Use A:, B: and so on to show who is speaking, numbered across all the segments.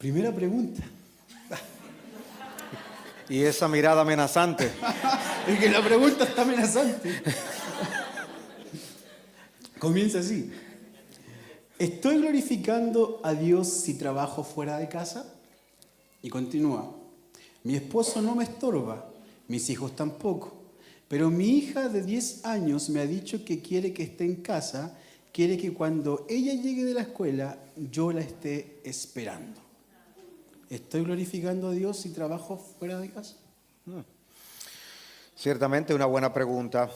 A: Primera pregunta.
B: Y esa mirada amenazante.
A: Es que la pregunta está amenazante. Comienza así. ¿Estoy glorificando a Dios si trabajo fuera de casa? Y continúa. Mi esposo no me estorba, mis hijos tampoco. Pero mi hija de 10 años me ha dicho que quiere que esté en casa, quiere que cuando ella llegue de la escuela yo la esté esperando. ¿Estoy glorificando a Dios si trabajo fuera de casa?
B: Ciertamente una buena pregunta.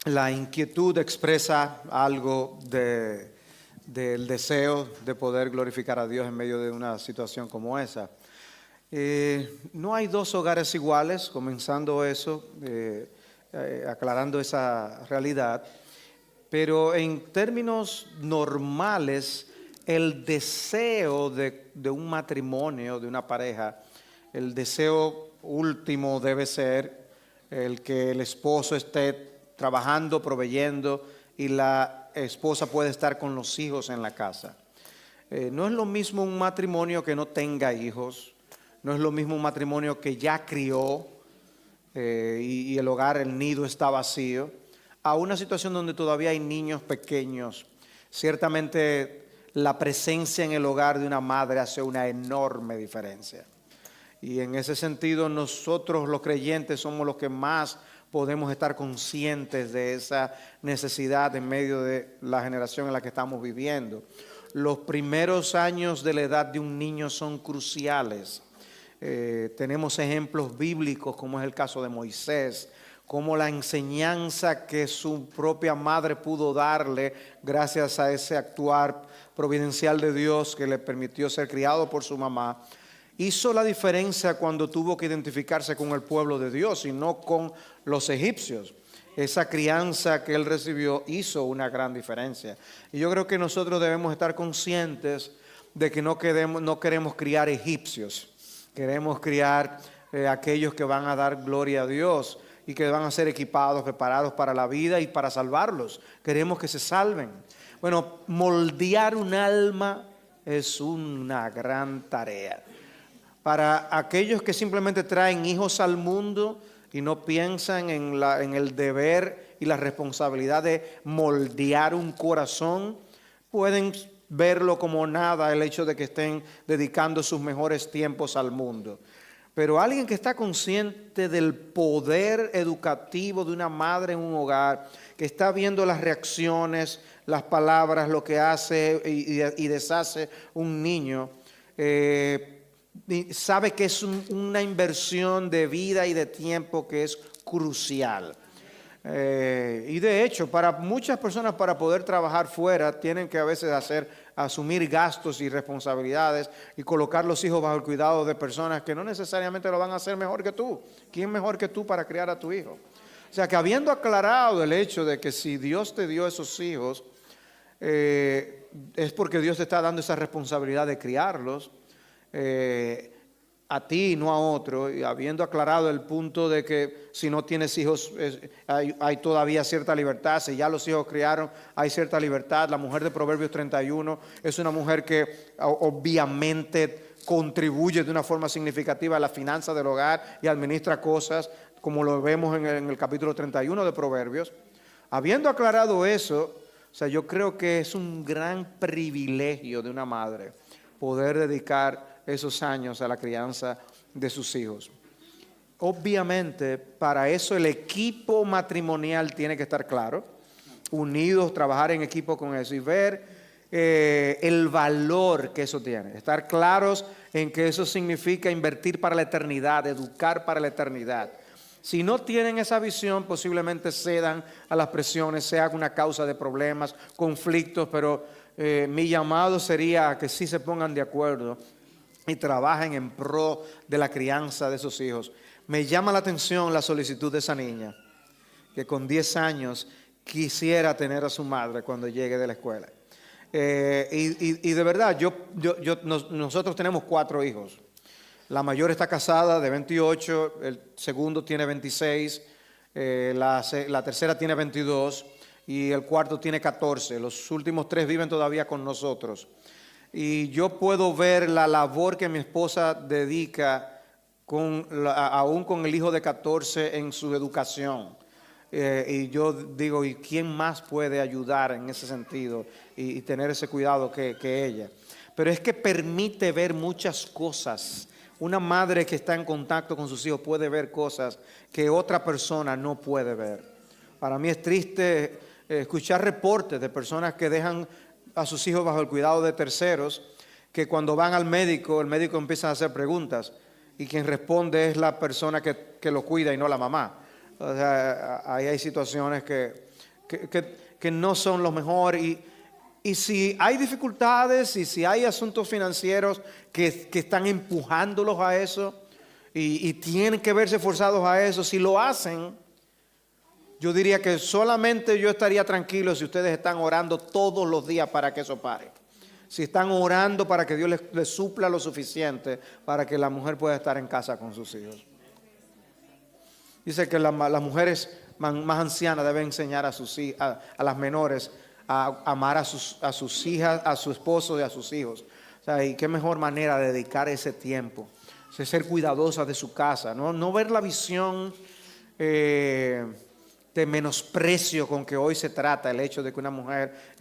B: La inquietud expresa algo del deseo de poder glorificar a Dios en medio de una situación como esa. No hay dos hogares iguales, comenzando eso, aclarando esa realidad, pero en términos normales, el deseo de un matrimonio, de una pareja, el deseo último debe ser el que el esposo esté trabajando, proveyendo y la esposa puede estar con los hijos en la casa. No es lo mismo un matrimonio que no tenga hijos, no es lo mismo un matrimonio que ya crió y el hogar, el nido está vacío, a una situación donde todavía hay niños pequeños. Ciertamente la presencia en el hogar de una madre hace una enorme diferencia. Y en ese sentido nosotros los creyentes somos los que más podemos estar conscientes de esa necesidad en medio de la generación en la que estamos viviendo. Los primeros años de la edad de un niño son cruciales. Tenemos ejemplos bíblicos como es el caso de Moisés, como la enseñanza que su propia madre pudo darle gracias a ese actuar providencial de Dios que le permitió ser criado por su mamá, hizo la diferencia cuando tuvo que identificarse con el pueblo de Dios y no con los egipcios. Esa crianza que él recibió hizo una gran diferencia. Y yo creo que nosotros debemos estar conscientes de que no queremos criar egipcios. Queremos criar aquellos que van a dar gloria a Dios y que van a ser equipados, preparados para la vida y para salvarlos. Queremos que se salven. Bueno, moldear un alma es una gran tarea. Para aquellos que simplemente traen hijos al mundo y no piensan en el deber y la responsabilidad de moldear un corazón, pueden verlo como nada el hecho de que estén dedicando sus mejores tiempos al mundo. Pero alguien que está consciente del poder educativo de una madre en un hogar, que está viendo las reacciones, las palabras, lo que hace y deshace un niño, sabe que es una inversión de vida y de tiempo que es crucial. Y de hecho, para muchas personas para poder trabajar fuera tienen que a veces asumir gastos y responsabilidades y colocar los hijos bajo el cuidado de personas que no necesariamente lo van a hacer mejor que tú. ¿Quién mejor que tú para criar a tu hijo? O sea que habiendo aclarado el hecho de que si Dios te dio esos hijos, es porque Dios te está dando esa responsabilidad de criarlos, a ti y no a otro, y habiendo aclarado el punto de que si no tienes hijos hay todavía cierta libertad, si ya los hijos criaron hay cierta libertad. La mujer de Proverbios 31 es una mujer que obviamente contribuye de una forma significativa a la finanza del hogar y administra cosas como lo vemos en el capítulo 31 de Proverbios. Habiendo aclarado eso, o sea, yo creo que es un gran privilegio de una madre poder dedicar esos años a la crianza de sus hijos. Obviamente, para eso el equipo matrimonial tiene que estar claro, unidos, trabajar en equipo con eso y ver el valor que eso tiene. Estar claros en que eso significa invertir para la eternidad, educar para la eternidad. Si no tienen esa visión, posiblemente cedan a las presiones, sea una causa de problemas, conflictos, pero mi llamado sería a que sí se pongan de acuerdo y trabajen en pro de la crianza de esos hijos. Me llama la atención la solicitud de esa niña, que con 10 años quisiera tener a su madre cuando llegue de la escuela. Y de verdad, nosotros tenemos 4 hijos. La mayor está casada de 28, el segundo tiene 26, la tercera tiene 22 y el cuarto tiene 14. Los últimos 3 viven todavía con nosotros. Y yo puedo ver la labor que mi esposa dedica aún con el hijo de 14 en su educación. Y yo digo, ¿y quién más puede ayudar en ese sentido y tener ese cuidado que ella? Pero es que permite ver muchas cosas. Una madre que está en contacto con sus hijos puede ver cosas que otra persona no puede ver. Para mí es triste escuchar reportes de personas que dejan a sus hijos bajo el cuidado de terceros, que cuando van al médico, el médico empieza a hacer preguntas y quien responde es la persona que lo cuida y no la mamá. O sea, ahí hay situaciones que no son lo mejor y si hay dificultades y si hay asuntos financieros que están empujándolos a eso y tienen que verse forzados a eso, si lo hacen, yo diría que solamente yo estaría tranquilo si ustedes están orando todos los días para que eso pare. Si están orando para que Dios les supla lo suficiente para que la mujer pueda estar en casa con sus hijos. Dice que las mujeres más ancianas deben enseñar a las menores a amar a sus hijas, a su esposo y a sus hijos. O sea, y qué mejor manera de dedicar ese tiempo. O sea, ser cuidadosa de su casa, no ver la visión de menosprecio con que hoy se trata el hecho de que una mujer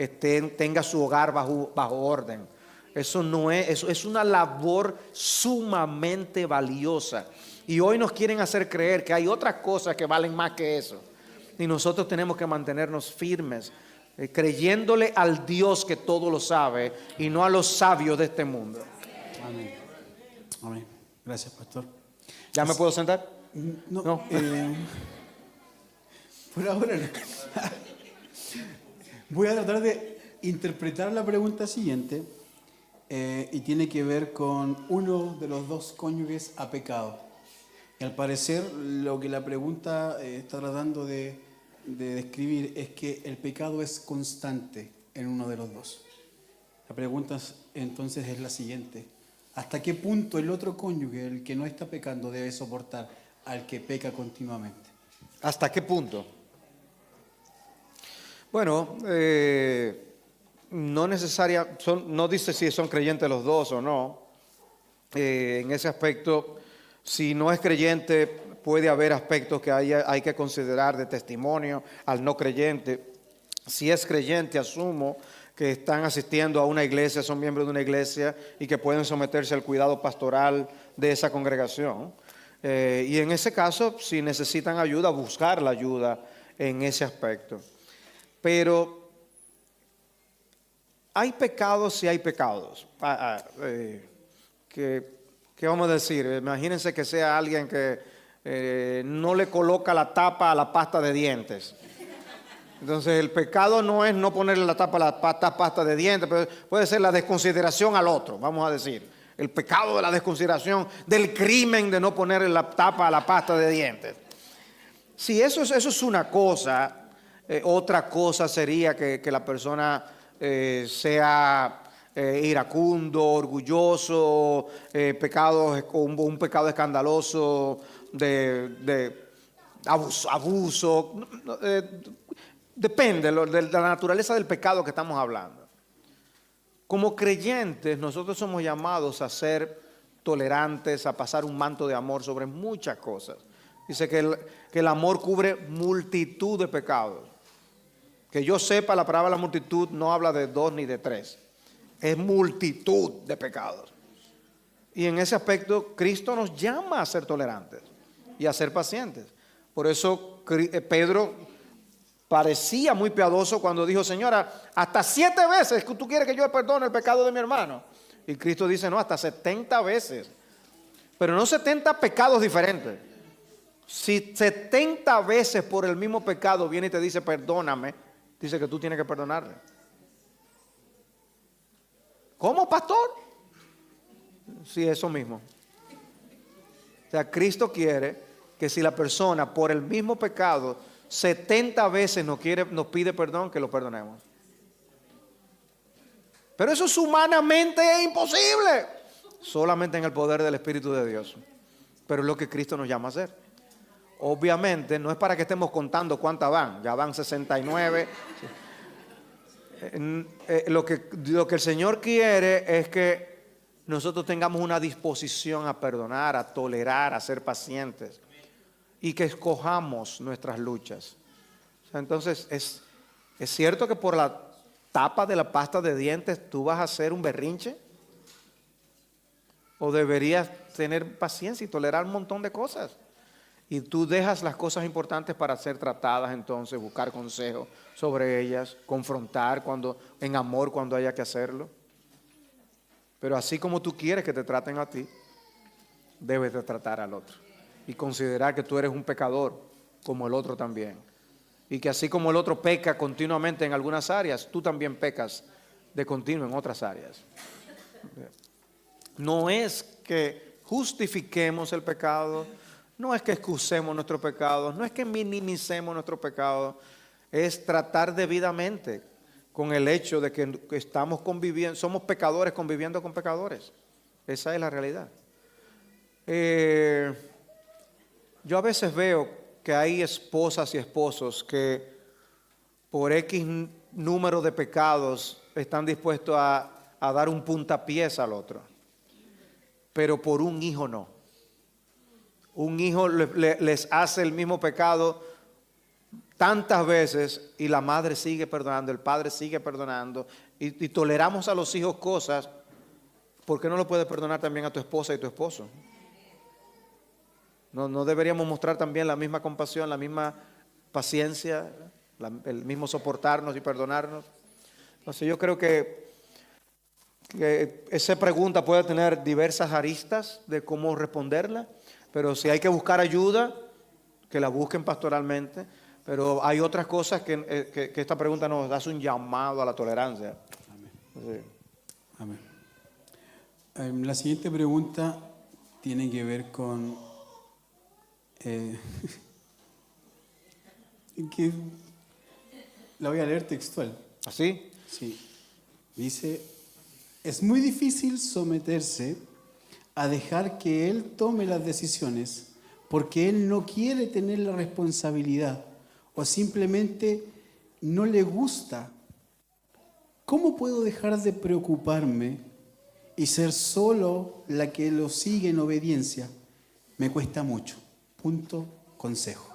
B: tenga su hogar bajo orden. Eso no es una labor sumamente valiosa. Y hoy nos quieren hacer creer que hay otras cosas que valen más que eso. Y nosotros tenemos que mantenernos firmes, creyéndole al Dios que todo lo sabe y no a los sabios de este mundo.
A: Amén. Amén. Gracias, pastor.
B: ¿Ya me puedo sentar?
A: No. Por ahora no. Voy a tratar de interpretar la pregunta siguiente y tiene que ver con uno de los dos cónyuges ha pecado. Y al parecer lo que la pregunta está tratando de describir es que el pecado es constante en uno de los dos. La pregunta entonces es la siguiente: ¿hasta qué punto el otro cónyuge, el que no está pecando, debe soportar al que peca continuamente?
B: ¿Hasta qué punto? Bueno, no dice si son creyentes los dos o no. En ese aspecto, si no es creyente, puede haber aspectos que hay que considerar de testimonio al no creyente. Si es creyente, asumo que están asistiendo a una iglesia, son miembros de una iglesia y que pueden someterse al cuidado pastoral de esa congregación. Y en ese caso, si necesitan ayuda, buscar la ayuda en ese aspecto. Pero hay pecados y hay pecados. ¿Qué vamos a decir? Imagínense que sea alguien que no le coloca la tapa a la pasta de dientes. Entonces el pecado no es no ponerle la tapa a la pasta de dientes, pero puede ser la desconsideración al otro, vamos a decir. El pecado de la desconsideración, del crimen de no ponerle la tapa a la pasta de dientes. Si eso es una cosa, otra cosa sería que la persona sea iracundo, orgulloso, un pecado escandaloso de abuso. Depende de la naturaleza del pecado que estamos hablando. Como creyentes, nosotros somos llamados a ser tolerantes, a pasar un manto de amor sobre muchas cosas. Dice que el amor cubre multitud de pecados. Que yo sepa, la palabra la multitud no habla de 2 ni de 3. Es multitud de pecados. Y en ese aspecto, Cristo nos llama a ser tolerantes y a ser pacientes. Por eso Pedro parecía muy piadoso cuando dijo: Señora, hasta 7 veces que tú quieres que yo perdone el pecado de mi hermano. Y Cristo dice: no, hasta 70 veces. Pero no 70 pecados diferentes. Si 70 veces por el mismo pecado viene y te dice perdóname, dice que tú tienes que perdonarle. ¿Cómo, pastor? Sí, eso mismo. O sea, Cristo quiere que si la persona por el mismo pecado 70 veces nos pide perdón, que lo perdonemos. Pero eso es humanamente imposible. Solamente en el poder del Espíritu de Dios. Pero es lo que Cristo nos llama a hacer. Obviamente no es para que estemos contando cuántas van. Ya van 69. Lo que el Señor quiere es que nosotros tengamos una disposición a perdonar, a tolerar, a ser pacientes y que escojamos nuestras luchas. O sea, entonces, ¿es cierto que por la tapa de la pasta de dientes tú vas a hacer un berrinche? ¿O deberías tener paciencia y tolerar un montón de cosas? Y tú dejas las cosas importantes para ser tratadas, entonces buscar consejo sobre ellas, confrontar en amor cuando haya que hacerlo. Pero así como tú quieres que te traten a ti, debes de tratar al otro. Y considerar que tú eres un pecador como el otro también. Y que así como el otro peca continuamente en algunas áreas, tú también pecas de continuo en otras áreas. No es que justifiquemos el pecado, no es que excusemos nuestros pecados, no es que minimicemos nuestros pecados, es tratar debidamente con el hecho de que estamos conviviendo, somos pecadores conviviendo con pecadores. Esa es la realidad. Yo a veces veo que hay esposas y esposos que por X número de pecados están dispuestos a dar un puntapiés al otro, pero por un hijo no. Un hijo les hace el mismo pecado tantas veces y la madre sigue perdonando, el padre sigue perdonando y toleramos a los hijos cosas. ¿Por qué no lo puedes perdonar también a tu esposa y tu esposo? ¿No deberíamos mostrar también la misma compasión, la misma paciencia, el mismo soportarnos y perdonarnos? Entonces yo creo que esa pregunta puede tener diversas aristas de cómo responderla, pero si hay que buscar ayuda, que la busquen pastoralmente, pero hay otras cosas que esta pregunta nos hace un llamado a la tolerancia.
A: Amén. Amén. La siguiente pregunta tiene que ver con que la voy a leer textual.
B: ¿Así?
A: Sí. Dice: es muy difícil someterse a dejar que Él tome las decisiones porque Él no quiere tener la responsabilidad o simplemente no le gusta. ¿Cómo puedo dejar de preocuparme y ser solo la que lo sigue en obediencia? Me cuesta mucho. Punto, consejo.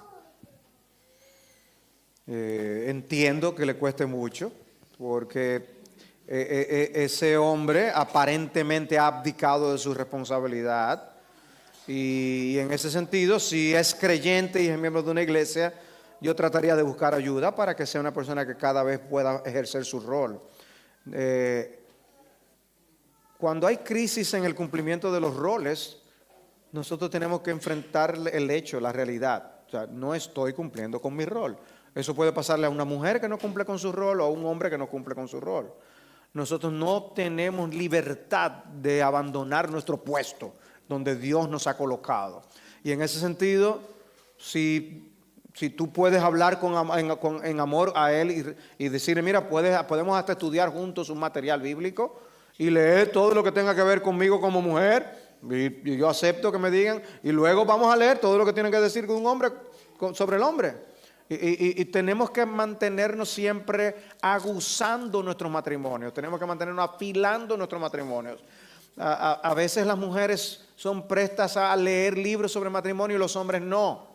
B: Entiendo que le cueste mucho porque ese hombre aparentemente ha abdicado de su responsabilidad y en ese sentido, si es creyente y es miembro de una iglesia, yo trataría de buscar ayuda para que sea una persona que cada vez pueda ejercer su rol. Cuando hay crisis en el cumplimiento de los roles, nosotros tenemos que enfrentar el hecho, la realidad. O sea, no estoy cumpliendo con mi rol. Eso puede pasarle a una mujer que no cumple con su rol o a un hombre que no cumple con su rol. Nosotros no tenemos libertad de abandonar nuestro puesto donde Dios nos ha colocado. Y en ese sentido, si tú puedes hablar en amor a Él y decirle, mira, podemos hasta estudiar juntos un material bíblico y leer todo lo que tenga que ver conmigo como mujer, y yo acepto que me digan, y luego vamos a leer todo lo que tiene que decir un hombre sobre el hombre. Y tenemos que mantenernos siempre aguzando nuestros matrimonios, tenemos que mantenernos afilando nuestros matrimonios. A veces las mujeres son prestas a leer libros sobre matrimonio y los hombres no.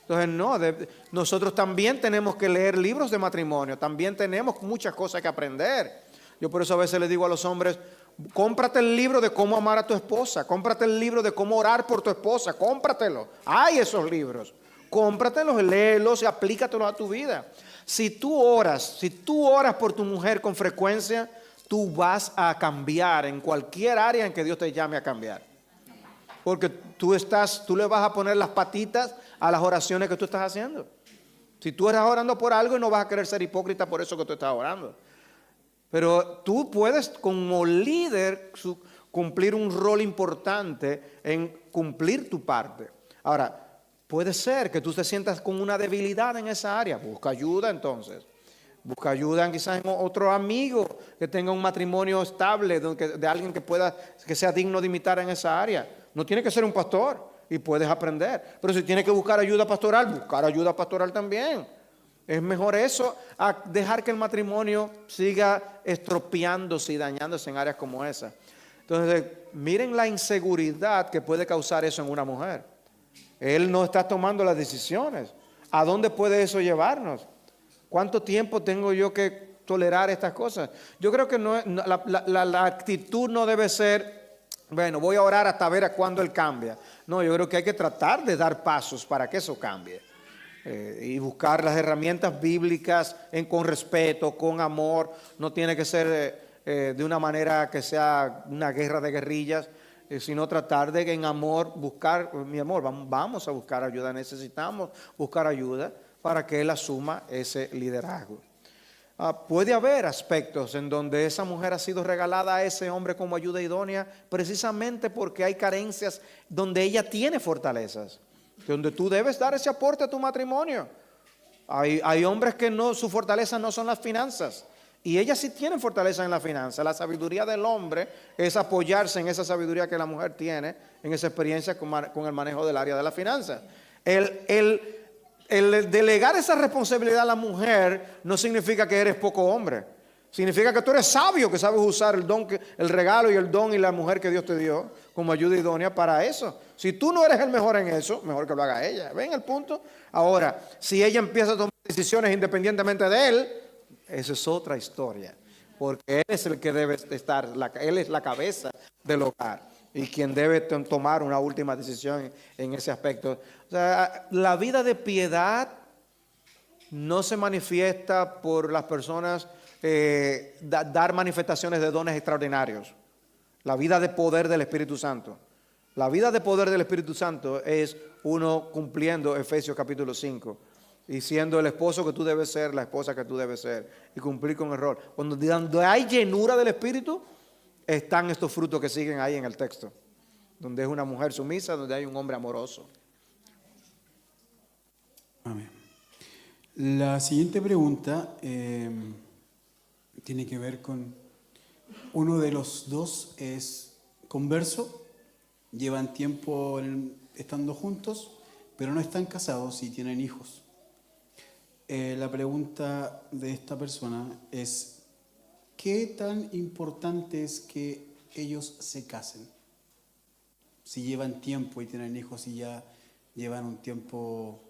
B: Entonces nosotros también tenemos que leer libros de matrimonio, también tenemos muchas cosas que aprender. Yo por eso a veces le digo a los hombres, cómprate el libro de cómo amar a tu esposa, cómprate el libro de cómo orar por tu esposa, cómpratelo. Hay esos libros. Cómpratelos, léelos y aplícatelos a tu vida. Si tú oras por tu mujer con frecuencia, tú vas a cambiar en cualquier área en que Dios te llame a cambiar. Porque tú le vas a poner las patitas a las oraciones que tú estás haciendo. Si tú estás orando por algo, no vas a querer ser hipócrita por eso que tú estás orando. Pero tú puedes como líder cumplir un rol importante en cumplir tu parte. Ahora, puede ser que tú te sientas con una debilidad en esa área. Busca ayuda entonces. Busca ayuda quizás en otro amigo que tenga un matrimonio estable, de alguien que sea digno de imitar en esa área. No tiene que ser un pastor y puedes aprender. Pero si tienes que buscar ayuda pastoral, buscar ayuda pastoral también. Es mejor eso a dejar que el matrimonio siga estropeándose y dañándose en áreas como esa. Entonces, miren la inseguridad que puede causar eso en una mujer. Él no está tomando las decisiones. ¿A dónde puede eso llevarnos? ¿Cuánto tiempo tengo yo que tolerar estas cosas? Yo creo que la actitud no debe ser, bueno, voy a orar hasta ver a cuándo Él cambia. No, yo creo que hay que tratar de dar pasos para que eso cambie. Y buscar las herramientas bíblicas con respeto, con amor. No tiene que ser de una manera que sea una guerra de guerrillas, sino tratar de en amor buscar, mi amor, vamos a buscar ayuda, necesitamos buscar ayuda para que él asuma ese liderazgo. Puede haber aspectos en donde esa mujer ha sido regalada a ese hombre como ayuda idónea precisamente porque hay carencias donde ella tiene fortalezas, donde tú debes dar ese aporte a tu matrimonio. Hay hombres que no, su fortaleza no son las finanzas. Y ellas sí tienen fortaleza en la finanza. La sabiduría del hombre es apoyarse en esa sabiduría que la mujer tiene, en esa experiencia con el manejo del área de la finanza. El delegar esa responsabilidad a la mujer no significa que eres poco hombre. Significa que tú eres sabio, que sabes usar el don, el regalo y el don y la mujer que Dios te dio como ayuda idónea para eso. Si tú no eres el mejor en eso, mejor que lo haga ella. ¿Ven el punto? Ahora, si ella empieza a tomar decisiones independientemente de él, esa es otra historia, porque él es el que debe estar, él es la cabeza del hogar y quien debe tomar una última decisión en ese aspecto. O sea, la vida de piedad no se manifiesta por las personas dar manifestaciones de dones extraordinarios. La vida de poder del Espíritu Santo. La vida de poder del Espíritu Santo es uno cumpliendo Efesios capítulo 5. Y siendo el esposo que tú debes ser, la esposa que tú debes ser, y cumplir con el rol. Donde hay llenura del Espíritu, están estos frutos que siguen ahí en el texto. Donde es una mujer sumisa, donde hay un hombre amoroso.
A: Amén. La siguiente pregunta tiene que ver con uno de los dos es converso, llevan tiempo estando juntos, pero no están casados y tienen hijos. La pregunta de esta persona es, ¿qué tan importante es que ellos se casen? Si llevan tiempo y tienen hijos y ya llevan un tiempo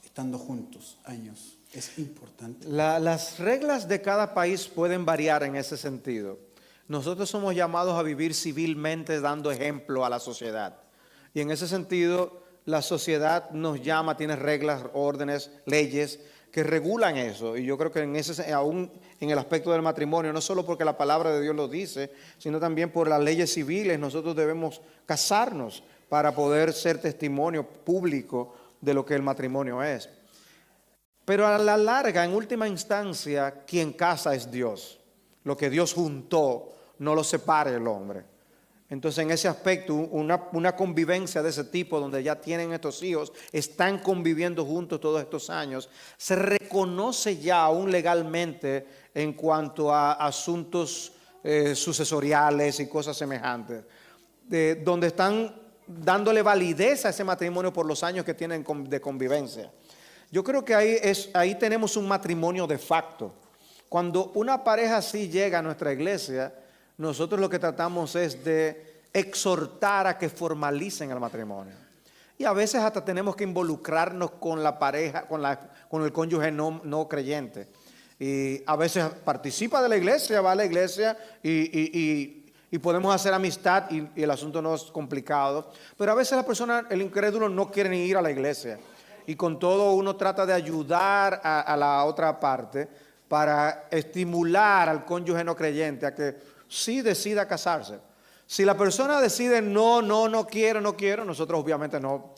A: estando juntos, años, ¿es importante?
B: Las reglas de cada país pueden variar en ese sentido. Nosotros somos llamados a vivir civilmente dando ejemplo a la sociedad. Y en ese sentido, la sociedad nos llama, tiene reglas, órdenes, leyes que regulan eso. Y yo creo que aún en el aspecto del matrimonio, no solo porque la palabra de Dios lo dice, sino también por las leyes civiles, nosotros debemos casarnos para poder ser testimonio público de lo que el matrimonio es. Pero a la larga, en última instancia, quien casa es Dios. Lo que Dios juntó, no lo separe el hombre. Entonces, en ese aspecto, una convivencia de ese tipo, donde ya tienen estos hijos, están conviviendo juntos todos estos años, se reconoce ya aún legalmente en cuanto a asuntos sucesoriales y cosas semejantes, donde están dándole validez a ese matrimonio por los años que tienen de convivencia. Yo creo que ahí tenemos un matrimonio de facto. Cuando una pareja así llega a nuestra iglesia, nosotros lo que tratamos es de exhortar a que formalicen el matrimonio. Y a veces hasta tenemos que involucrarnos con la pareja, con el cónyuge no creyente. Y a veces participa de la iglesia, va a la iglesia y podemos hacer amistad y el asunto no es complicado. Pero a veces la persona, el incrédulo, no quiere ni ir a la iglesia. Y con todo uno trata de ayudar a la otra parte para estimular al cónyuge no creyente a que sí decida casarse. Si la persona decide no quiero, nosotros obviamente no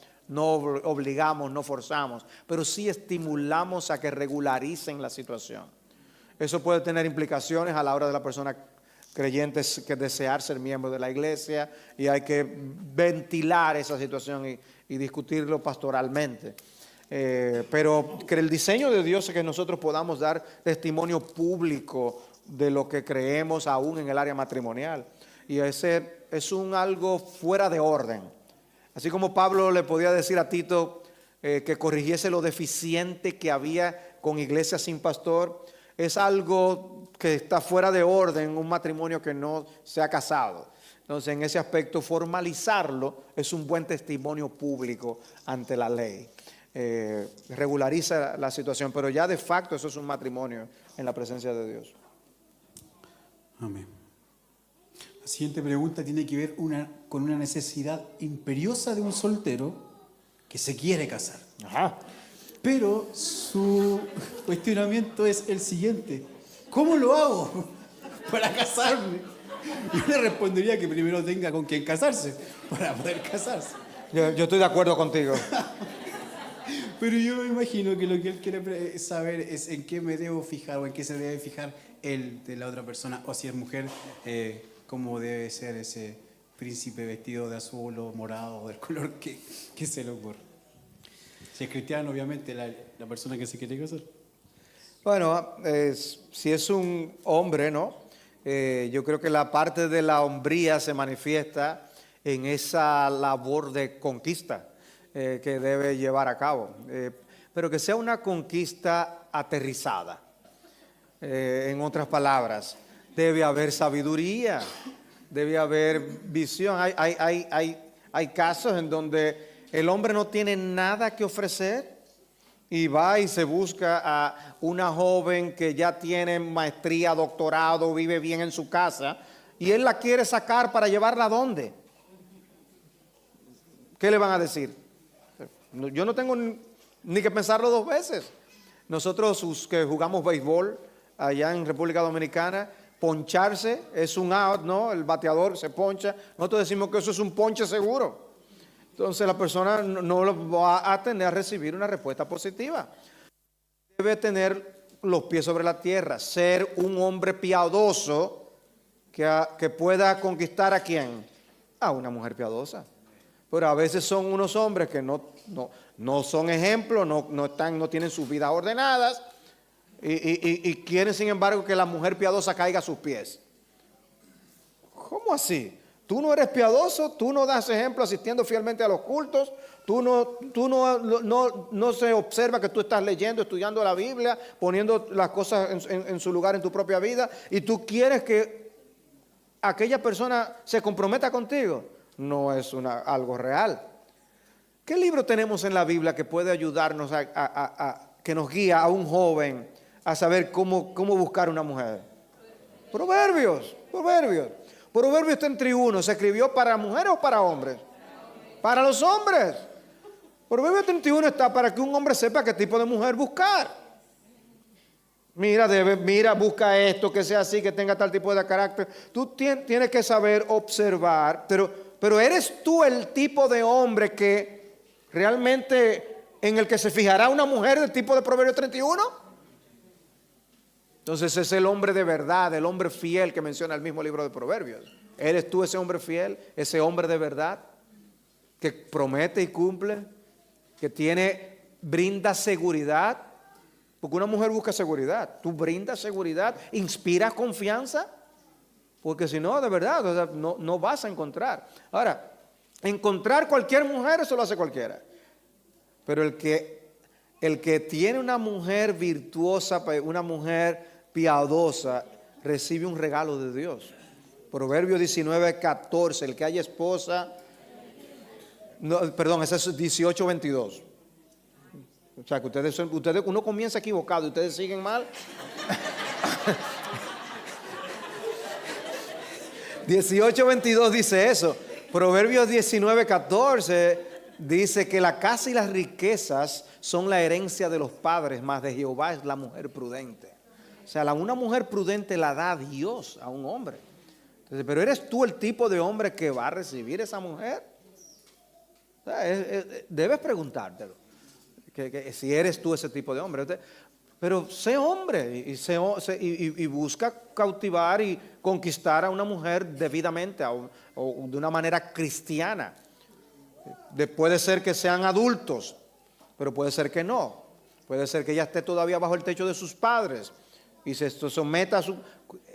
B: obligamos, no forzamos, pero sí estimulamos a que regularicen la situación. Eso puede tener implicaciones a la hora de la persona creyente que desear ser miembro de la iglesia, y hay que ventilar esa situación y discutirlo pastoralmente. Pero que el diseño de Dios es que nosotros podamos dar testimonio público de lo que creemos aún en el área matrimonial. Y ese es algo fuera de orden. Así como Pablo le podía decir a Tito que corrigiese lo deficiente que había con iglesias sin pastor, es algo que está fuera de orden, un matrimonio que no se ha casado. Entonces, en ese aspecto, formalizarlo es un buen testimonio público ante la ley. Regulariza la situación, pero ya de facto eso es un matrimonio en la presencia de Dios.
A: Amén. La siguiente pregunta tiene que ver con una necesidad imperiosa de un soltero que se quiere casar.
B: Ajá.
A: Pero su cuestionamiento es el siguiente: ¿cómo lo hago para casarme? Yo le respondería que primero tenga con quién casarse para poder casarse.
B: Yo estoy de acuerdo contigo.
A: Pero yo me imagino que lo que él quiere saber es en qué me debo fijar o en qué se debe fijar él de la otra persona, o si es mujer, cómo debe ser ese príncipe vestido de azul o morado o del color que se le ocurra. Si es cristiano, obviamente, la persona que se quiere casar.
B: Bueno, si es un hombre, ¿no? Yo creo que la parte de la hombría se manifiesta en esa labor de conquista que debe llevar a cabo, pero que sea una conquista aterrizada. En otras palabras, debe haber sabiduría, debe haber visión. Hay casos en donde el hombre no tiene nada que ofrecer y va y se busca a una joven que ya tiene maestría, doctorado, vive bien en su casa, y él la quiere sacar para llevarla ¿a dónde? ¿Qué le van a decir? Yo no tengo ni que pensarlo dos veces. Nosotros que jugamos béisbol allá en República Dominicana, poncharse es un out, ¿no? El bateador se poncha. Nosotros decimos que eso es un ponche seguro. Entonces la persona no lo va a tener a recibir una respuesta positiva. Debe tener los pies sobre la tierra, ser un hombre piadoso que pueda conquistar ¿a quién? A una mujer piadosa. Pero a veces son unos hombres que no son ejemplos, no tienen sus vidas ordenadas y quieren, sin embargo, que la mujer piadosa caiga a sus pies. ¿Cómo así? Tú no eres piadoso, tú no das ejemplo asistiendo fielmente a los cultos, tú no se observa que tú estás leyendo, estudiando la Biblia, poniendo las cosas en su lugar en tu propia vida, y tú quieres que aquella persona se comprometa contigo. No es algo real. ¿Qué libro tenemos en la Biblia que puede ayudarnos que nos guía a un joven a saber cómo buscar una mujer? Proverbios. Proverbios 31, ¿se escribió para mujeres o para hombres? Para los hombres. Proverbios 31 está para que un hombre sepa qué tipo de mujer buscar. Mira, busca esto, que sea así, que tenga tal tipo de carácter. Tú tienes que saber observar, pero ¿eres tú el tipo de hombre que realmente en el que se fijará una mujer del tipo de Proverbios 31? Entonces es el hombre de verdad, el hombre fiel que menciona el mismo libro de Proverbios. ¿Eres tú ese hombre fiel, ese hombre de verdad que promete y cumple, que brinda seguridad? Porque una mujer busca seguridad. Tú brindas seguridad, inspiras confianza, porque si no, de verdad, o sea, no vas a encontrar. Ahora, encontrar cualquier mujer, eso lo hace cualquiera. Pero el que tiene una mujer virtuosa, una mujer piadosa, recibe un regalo de Dios. Proverbios 19:14, el que haya esposa, ese es 18:22. O sea que ustedes, uno comienza equivocado y ustedes siguen mal. 18:22 dice eso. Proverbios 19:14 dice que la casa y las riquezas son la herencia de los padres, mas de Jehová es la mujer prudente. O sea, una mujer prudente la da Dios a un hombre. Entonces, pero ¿eres tú el tipo de hombre que va a recibir esa mujer? O sea, debes preguntártelo, que si eres tú ese tipo de hombre. Pero sé hombre y busca cautivar y conquistar a una mujer debidamente o de una manera cristiana. Puede ser que sean adultos, pero puede ser que no. Puede ser que ella esté todavía bajo el techo de sus padres y se someta a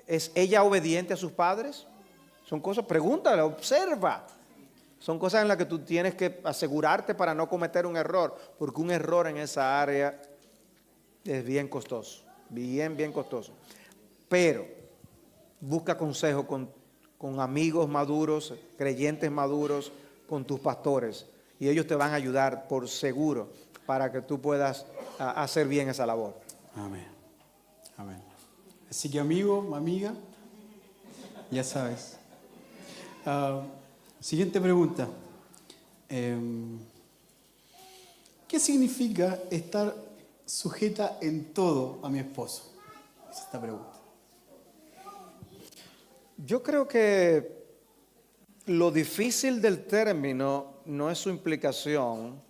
B: ¿Es ella obediente a sus padres? Son cosas, pregúntale, observa. Son cosas en las que tú tienes que asegurarte para no cometer un error, porque un error en esa área Es bien costoso, bien costoso. Pero busca consejo con amigos maduros, creyentes maduros, con tus pastores. Y ellos te van a ayudar por seguro para que tú puedas hacer bien esa labor.
A: Amén. Amén. Así que amigo, amiga, ya sabes. Siguiente pregunta. ¿Qué significa estar sujeta en todo a mi esposo? Es esta pregunta.
B: Yo creo que lo difícil del término no es su implicación,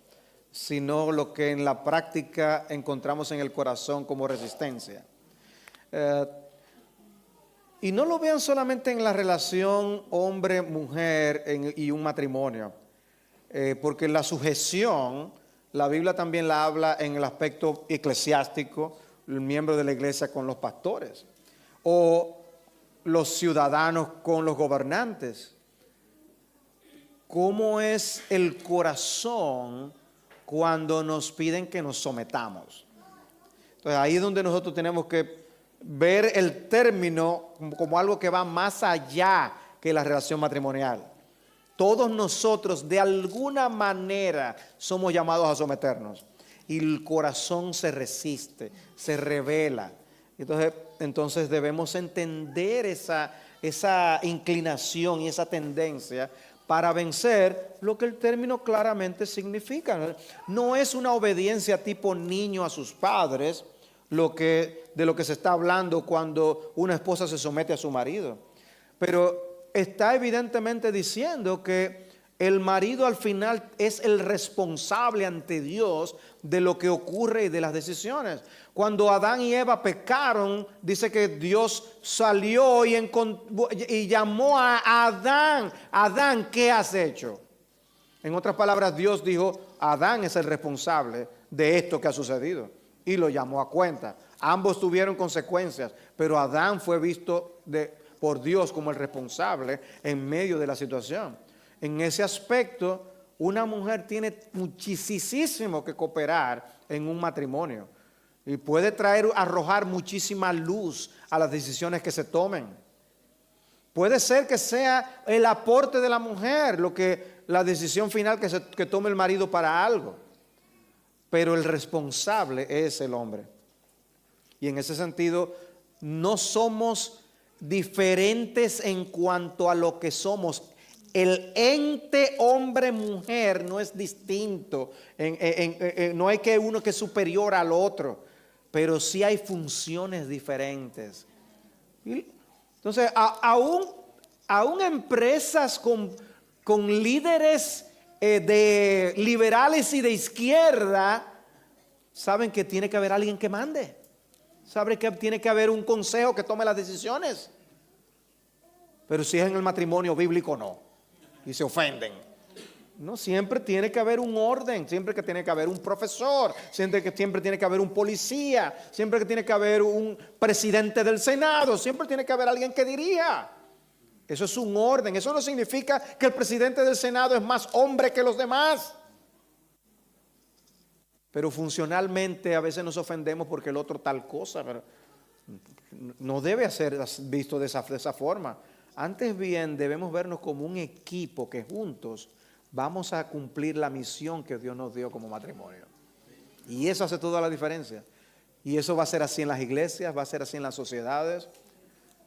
B: sino lo que en la práctica encontramos en el corazón como resistencia. Y no lo vean solamente en la relación hombre-mujer y un matrimonio, porque la sujeción, la Biblia también la habla en el aspecto eclesiástico, el miembro de la iglesia con los pastores, o los ciudadanos con los gobernantes. ¿Cómo es el corazón cuando nos piden que nos sometamos? Entonces ahí es donde nosotros tenemos que ver el término como algo que va más allá que la relación matrimonial. Todos nosotros de alguna manera somos llamados a someternos y el corazón se resiste, se revela. Entonces debemos entender esa inclinación y esa tendencia para vencer lo que el término claramente significa. No es una obediencia tipo niño a sus padres, de lo que se está hablando cuando una esposa se somete a su marido. Pero está evidentemente diciendo que el marido al final es el responsable ante Dios de lo que ocurre y de las decisiones. Cuando Adán y Eva pecaron, dice que Dios salió y llamó a Adán. Adán, ¿qué has hecho? En otras palabras, Dios dijo, Adán es el responsable de esto que ha sucedido. Y lo llamó a cuenta. Ambos tuvieron consecuencias, pero Adán fue visto por Dios como el responsable en medio de la situación. En ese aspecto, una mujer tiene muchísimo que cooperar en un matrimonio y puede arrojar muchísima luz a las decisiones que se tomen. Puede ser que sea el aporte de la mujer la decisión final que tome el marido para algo, pero el responsable es el hombre. Y en ese sentido, no somos diferentes en cuanto a lo que somos. El ente hombre-mujer no es distinto, no hay que uno que es superior al otro, pero sí hay funciones diferentes. Entonces, aún empresas con líderes de liberales y de izquierda saben que tiene que haber alguien que mande, saben que tiene que haber un consejo que tome las decisiones, pero si es en el matrimonio bíblico no. Y se ofenden. No, siempre tiene que haber un orden, siempre que tiene que haber un profesor, siempre que tiene que haber un policía, siempre que tiene que haber un presidente del Senado, siempre tiene que haber alguien que dirija. Eso es un orden. Eso no significa que el presidente del Senado es más hombre que los demás. Pero funcionalmente a veces nos ofendemos porque el otro tal cosa, pero no debe ser visto de esa forma. Antes bien, debemos vernos como un equipo que juntos vamos a cumplir la misión que Dios nos dio como matrimonio. Y eso hace toda la diferencia. Y eso va a ser así en las iglesias, va a ser así en las sociedades.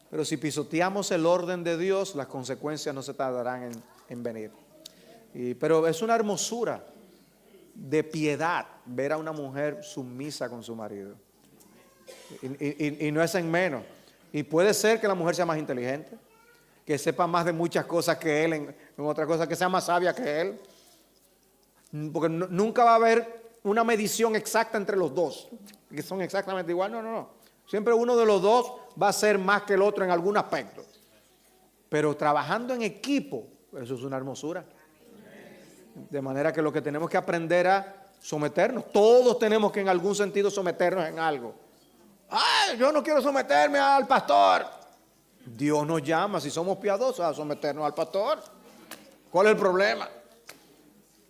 B: Pero si pisoteamos el orden de Dios, las consecuencias no se tardarán en venir. Pero es una hermosura de piedad ver a una mujer sumisa con su marido. Y no es en menos. Y puede ser que la mujer sea más inteligente, que sepa más de muchas cosas que él, en otras cosas, que sea más sabia que él. Porque nunca va a haber una medición exacta entre los dos, que son exactamente igual. No. Siempre uno de los dos va a ser más que el otro en algún aspecto. Pero trabajando en equipo, eso es una hermosura. De manera que lo que tenemos que aprender a someternos. Todos tenemos que en algún sentido someternos en algo. ¡Ay, yo no quiero someterme al pastor! Dios nos llama, si somos piadosos, a someternos al pastor. ¿Cuál es el problema?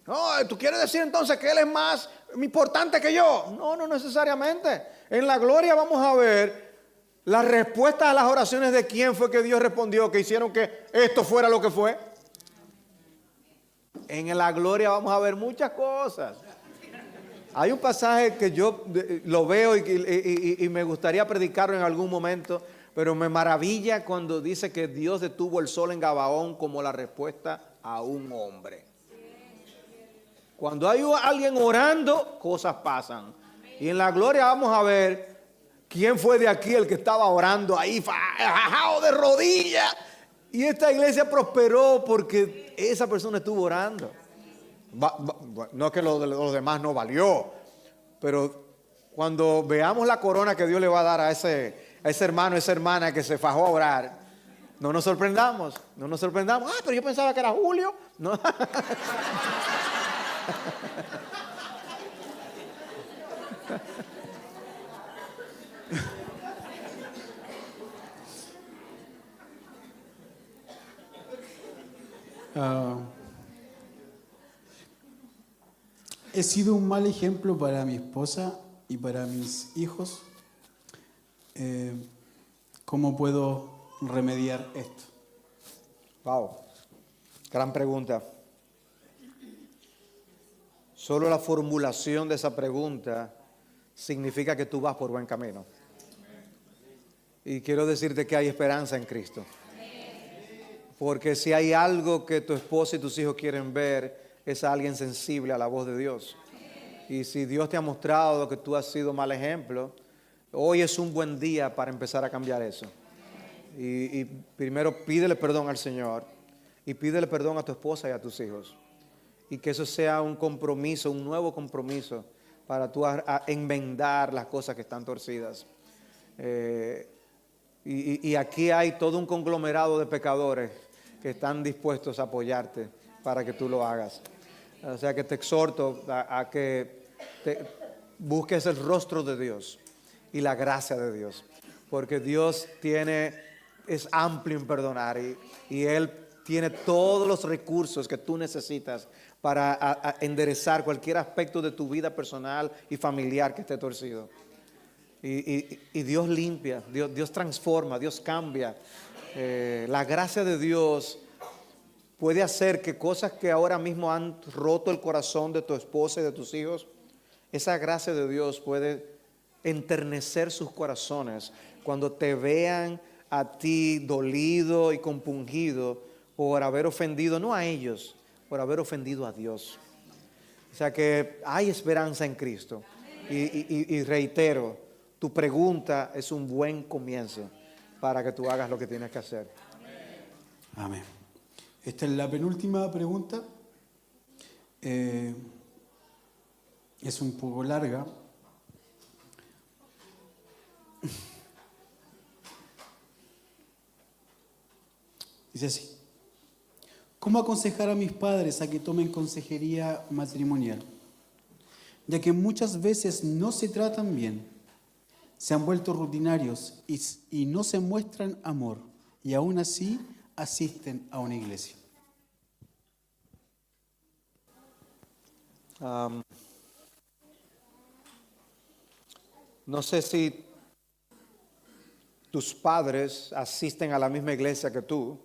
B: No, ¿tú quieres decir entonces que él es más importante que yo? No necesariamente. En la gloria vamos a ver la respuesta a las oraciones de quién fue que Dios respondió, que hicieron que esto fuera lo que fue. En la gloria vamos a ver muchas cosas. Hay un pasaje que yo lo veo y me gustaría predicarlo en algún momento, pero me maravilla cuando dice que Dios detuvo el sol en Gabaón como la respuesta a un hombre. Cuando hay alguien orando, cosas pasan. Y en la gloria vamos a ver quién fue de aquí el que estaba orando ahí, fajado de rodillas. Y esta iglesia prosperó porque esa persona estuvo orando. No es que lo de los demás no valió, pero cuando veamos la corona que Dios le va a dar a ese hermano, esa hermana que se fajó a orar, no nos sorprendamos. Ah, pero yo pensaba que era Julio. No.
A: He sido un mal ejemplo para mi esposa y para mis hijos. ¿Cómo puedo remediar esto?
B: Wow, gran pregunta. Solo la formulación de esa pregunta significa que tú vas por buen camino. Y quiero decirte que hay esperanza en Cristo. Porque si hay algo que tu esposa y tus hijos quieren ver, es a alguien sensible a la voz de Dios. Y si Dios te ha mostrado que tú has sido mal ejemplo, hoy es un buen día para empezar a cambiar eso. Y primero pídele perdón al Señor y pídele perdón a tu esposa y a tus hijos. Y que eso sea un compromiso, un nuevo compromiso para tú enmendar las cosas que están torcidas. Y aquí hay todo un conglomerado de pecadores que están dispuestos a apoyarte para que tú lo hagas. O sea que te exhorto a que busques el rostro de Dios y la gracia de Dios. Porque Dios es amplio en perdonar y Él tiene todos los recursos que tú necesitas para enderezar cualquier aspecto de tu vida personal y familiar que esté torcido. Y Dios limpia, Dios transforma, Dios cambia. La gracia de Dios puede hacer que cosas que ahora mismo han roto el corazón de tu esposa y de tus hijos, esa gracia de Dios puede enternecer sus corazones cuando te vean a ti dolido y compungido por haber ofendido, no a ellos, por haber ofendido a Dios. O sea que hay esperanza en Cristo. Y reitero, tu pregunta es un buen comienzo para que tú hagas lo que tienes que hacer.
A: Amén. Esta es la penúltima pregunta. Es un poco larga. Dice así: ¿cómo aconsejar a mis padres a que tomen consejería matrimonial? Ya que muchas veces no se tratan bien, se han vuelto rutinarios y no se muestran amor, y aún así asisten a una iglesia.
B: No sé si tus padres asisten a la misma iglesia que tú.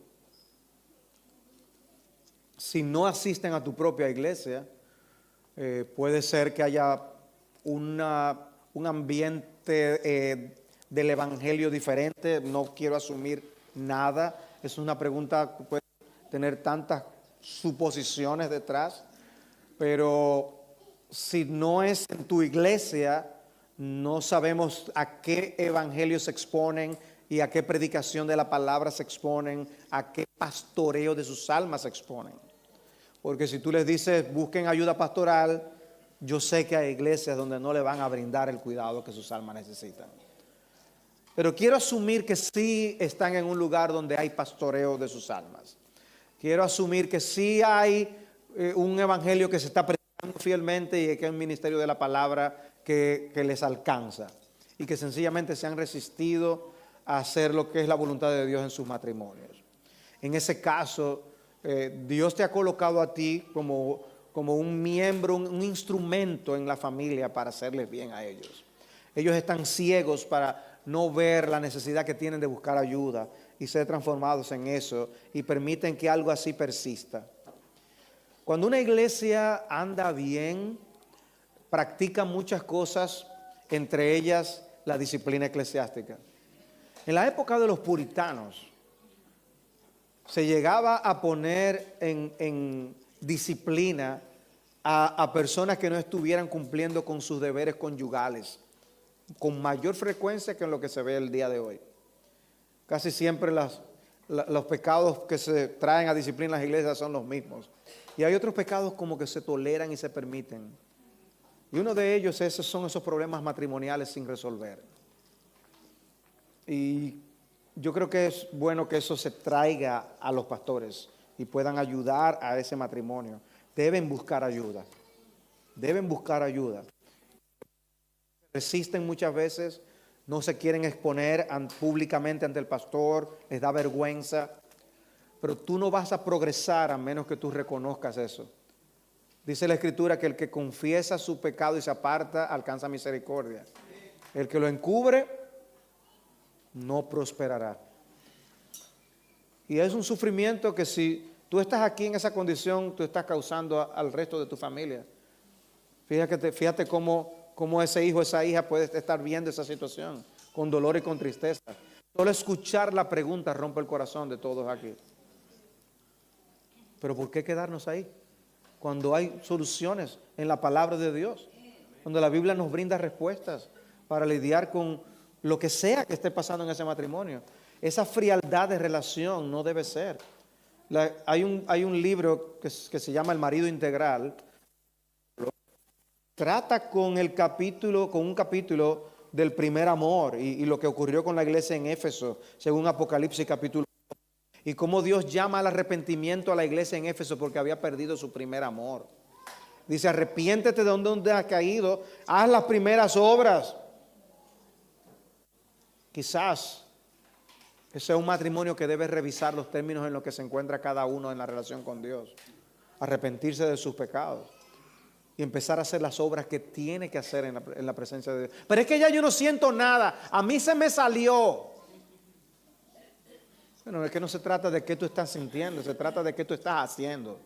B: Si no asisten a tu propia iglesia, puede ser que haya un ambiente del evangelio diferente. No quiero asumir nada. Es una pregunta que puede tener tantas suposiciones detrás. Pero si no es en tu iglesia, no sabemos a qué evangelio se exponen y a qué predicación de la palabra se exponen, a qué pastoreo de sus almas se exponen. Porque si tú les dices busquen ayuda pastoral, yo sé que hay iglesias donde no le van a brindar el cuidado que sus almas necesitan. Pero quiero asumir que sí están en un lugar donde hay pastoreo de sus almas. Quiero asumir que sí hay un evangelio que se está predicando fielmente y que es un ministerio de la palabra que les alcanza. Y que sencillamente se han resistido a hacer lo que es la voluntad de Dios en sus matrimonios. En ese caso, Dios te ha colocado a ti como un miembro, un instrumento en la familia para hacerles bien a ellos. Ellos están ciegos para no ver la necesidad que tienen de buscar ayuda y ser transformados en eso, y permiten que algo así persista. Cuando una iglesia anda bien, practica muchas cosas, entre ellas la disciplina eclesiástica. En la época de los puritanos, se llegaba a poner en disciplina a personas que no estuvieran cumpliendo con sus deberes conyugales, con mayor frecuencia que en lo que se ve el día de hoy. Casi siempre los pecados que se traen a disciplina en las iglesias son los mismos. Y hay otros pecados como que se toleran y se permiten. Y uno de ellos son esos problemas matrimoniales sin resolver. Y yo creo que es bueno que eso se traiga a los pastores y puedan ayudar a ese matrimonio. Deben buscar ayuda. Deben buscar ayuda. Resisten muchas veces, no se quieren exponer públicamente ante el pastor, les da vergüenza. Pero tú no vas a progresar a menos que tú reconozcas eso. Dice la Escritura que el que confiesa su pecado y se aparta alcanza misericordia. El que lo encubre no prosperará. Y es un sufrimiento que si tú estás aquí en esa condición, tú estás causando al resto de tu familia. Fíjate cómo ese hijo, esa hija puede estar viendo esa situación con dolor y con tristeza. Solo escuchar la pregunta rompe el corazón de todos aquí. Pero ¿por qué quedarnos ahí? Cuando hay soluciones en la palabra de Dios, cuando la Biblia nos brinda respuestas para lidiar con lo que sea que esté pasando en ese matrimonio. Esa frialdad de relación no debe ser. Hay un libro que se llama El marido integral. Trata con un capítulo del primer amor y lo que ocurrió con la iglesia en Éfeso, según Apocalipsis capítulo 1. Y cómo Dios llama al arrepentimiento a la iglesia en Éfeso porque había perdido su primer amor. Dice, arrepiéntete de donde has caído, haz las primeras obras. Quizás ese es un matrimonio que debe revisar los términos en los que se encuentra cada uno en la relación con Dios. Arrepentirse de sus pecados y empezar a hacer las obras que tiene que hacer en la presencia de Dios. Pero es que ya yo no siento nada, a mí se me salió. Bueno, es que no se trata de qué tú estás sintiendo, se trata de qué tú estás haciendo.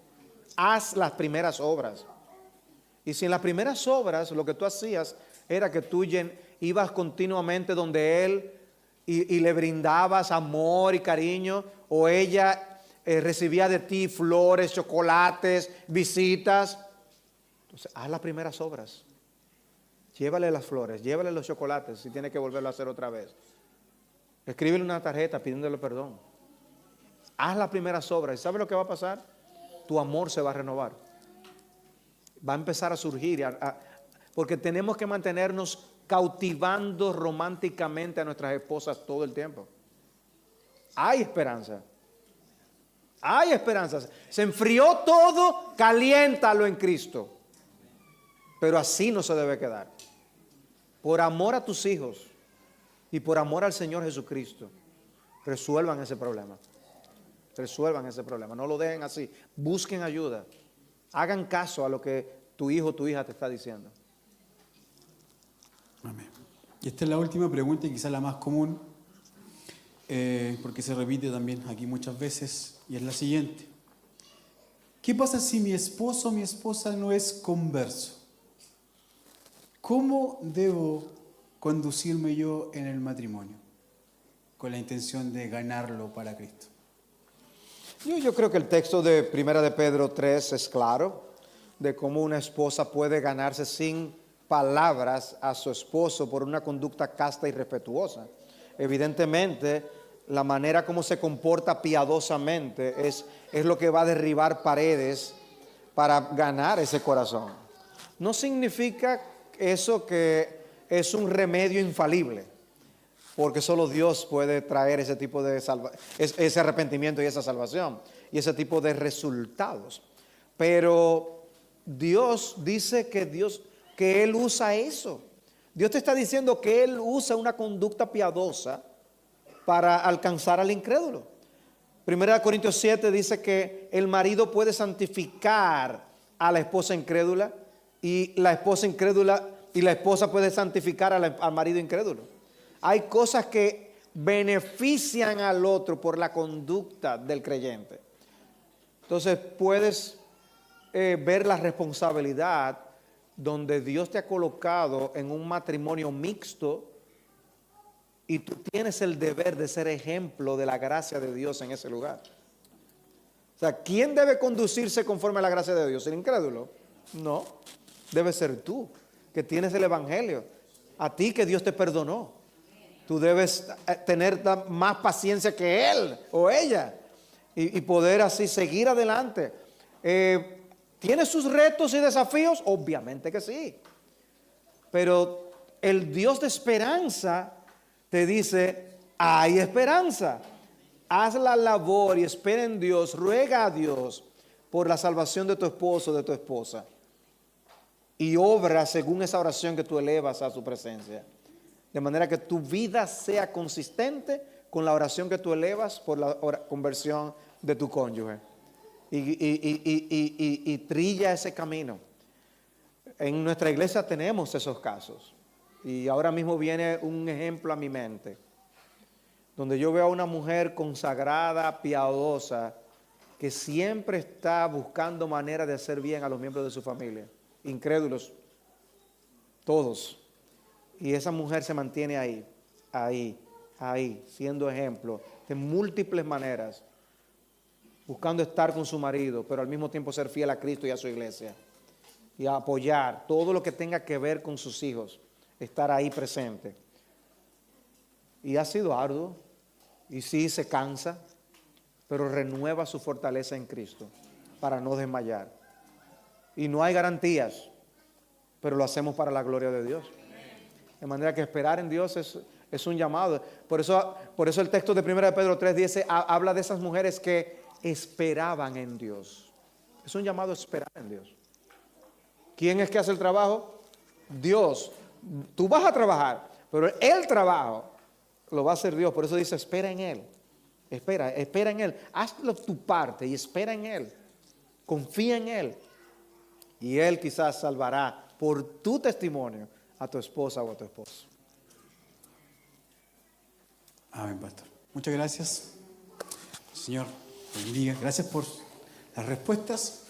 B: Haz las primeras obras. Y si en las primeras obras lo que tú hacías era que tú ibas continuamente donde él y le brindabas amor y cariño, o ella recibía de ti flores, chocolates, visitas, entonces haz las primeras obras. Llévale las flores, llévale los chocolates si tiene que volverlo a hacer otra vez. Escríbele una tarjeta pidiéndole perdón. Haz las primeras obras. ¿Y sabes lo que va a pasar? Tu amor se va a renovar. Va a empezar a surgir, porque tenemos que mantenernos cautivando románticamente a nuestras esposas todo el tiempo. Hay esperanza. Hay esperanza. Se enfrió todo, caliéntalo en Cristo. Pero así no se debe quedar. Por amor a tus hijos y por amor al Señor Jesucristo, resuelvan ese problema. Resuelvan ese problema. No lo dejen así. Busquen ayuda. Hagan caso a lo que tu hijo o tu hija te está diciendo.
A: Amén. Y esta es la última pregunta y quizás la más común, porque se repite también aquí muchas veces, y es la siguiente. ¿Qué pasa si mi esposo o mi esposa no es converso? ¿Cómo debo conducirme yo en el matrimonio con la intención de ganarlo para Cristo?
B: Yo creo que el texto de 1 de Pedro 3 es claro de cómo una esposa puede ganarse sin palabras a su esposo por una conducta casta y respetuosa. Evidentemente, la manera como se comporta piadosamente es lo que va a derribar paredes para ganar ese corazón. No significa eso que es un remedio infalible, porque solo Dios puede traer ese tipo de ese arrepentimiento y esa salvación y ese tipo de resultados. Pero Dios dice que Él usa eso. Dios te está diciendo que Él usa una conducta piadosa para alcanzar al incrédulo. 1 Corintios 7 dice que el marido puede santificar a la esposa incrédula y la esposa incrédula y la esposa puede santificar al marido incrédulo. Hay cosas que benefician al otro por la conducta del creyente. Entonces puedes ver la responsabilidad donde Dios te ha colocado en un matrimonio mixto y tú tienes el deber de ser ejemplo de la gracia de Dios en ese lugar. O sea, ¿quién debe conducirse conforme a la gracia de Dios? ¿El incrédulo? No, debe ser tú, que tienes el evangelio. A ti que Dios te perdonó. Tú debes tener más paciencia que él o ella y poder así seguir adelante. ¿Tiene sus retos y desafíos? Obviamente que sí. Pero el Dios de esperanza te dice, hay esperanza. Haz la labor y espera en Dios, ruega a Dios por la salvación de tu esposo o de tu esposa. Y obra según esa oración que tú elevas a su presencia. De manera que tu vida sea consistente con la oración que tú elevas por la conversión de tu cónyuge. Y trilla ese camino. En nuestra iglesia tenemos esos casos. Y ahora mismo viene un ejemplo a mi mente. Donde yo veo a una mujer consagrada, piadosa, que siempre está buscando manera de hacer bien a los miembros de su familia. Incrédulos. Todos. Y esa mujer se mantiene ahí, siendo ejemplo de múltiples maneras, buscando estar con su marido, pero al mismo tiempo ser fiel a Cristo y a su iglesia. Y a apoyar todo lo que tenga que ver con sus hijos, estar ahí presente. Y ha sido arduo, y sí se cansa, pero renueva su fortaleza en Cristo para no desmayar. Y no hay garantías, pero lo hacemos para la gloria de Dios. De manera que esperar en Dios es un llamado. Por eso el texto de 1 de Pedro 3 habla de esas mujeres que esperaban en Dios. Es un llamado a esperar en Dios. ¿Quién es que hace el trabajo? Dios. Tú vas a trabajar, pero el trabajo lo va a hacer Dios. Por eso dice, espera en Él. Espera en Él. Hazlo tu parte y espera en Él. Confía en Él. Y Él quizás salvará por tu testimonio a tu esposa o a tu esposo.
A: Amén, pastor. Muchas gracias. Señor, bendiga. Gracias por las respuestas.